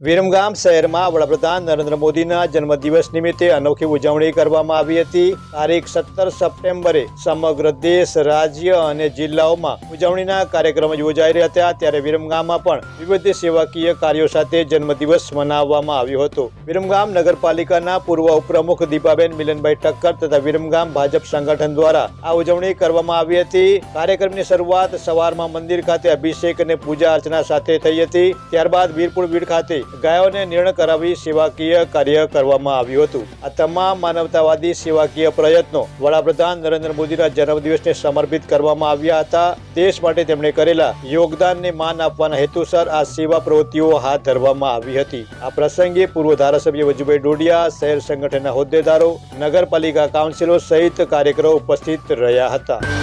વિરમગામ શહેરમાં વડાપ્રધાન નરેન્દ્ર મોદીના જન્મદિવસ નિમિત્તે અનોખી ઉજવણી કરવામાં આવી હતી। તારીખ 17 સપ્ટેમ્બરે સમગ્ર દેશ, રાજ્ય અને જિલ્લાઓમાં ઉજવણીના કાર્યક્રમો યોજાઈ રહ્યા હતા, ત્યારે વિરમગામમાં પણ વિવિધ સેવાકીય કાર્યો સાથે જન્મદિવસ મનાવવામાં આવ્યો હતો। વિરમગામ નગરપાલિકાના પૂર્વ ઉપપ્રમુખ દીપાબેન મિલનભાઈ ઠક્કર તથા વિરમગામ ભાજપ સંગઠન દ્વારા આ ઉજવણી કરવામાં આવી હતી। કાર્યક્રમની શરૂઆત સવારમાં મંદિર ખાતે અભિષેક અને પૂજા અર્ચના સાથે થઈ હતી। ત્યારબાદ વીરપુર બીડ ખાતે ગાયોને નિર્ણય કરાવી સેવાકીય કાર્ય કરવામાં આવ્યું હતું। આ તમામ માનવતાવાદી સેવાકીય પ્રયત્નો વડાપ્રધાન નરેન્દ્ર મોદીના જન્મદિવસને સમર્પિત કરવામાં આવ્યા હતા। દેશ માટે તેમણે કરેલા યોગદાનને માન આપવાના હેતુસર આ સેવા પ્રવૃત્તિઓ હાથ ધરવામાં આવી હતી। આ પ્રસંગે પૂર્વ ધારાસભ્ય વજુભાઈ ડોડિયા, શહેર સંગઠનના હોદ્દેદારો, નગરપાલિકા કાઉન્સિલરો સહિત કાર્યકરો ઉપસ્થિત રહ્યા હતા।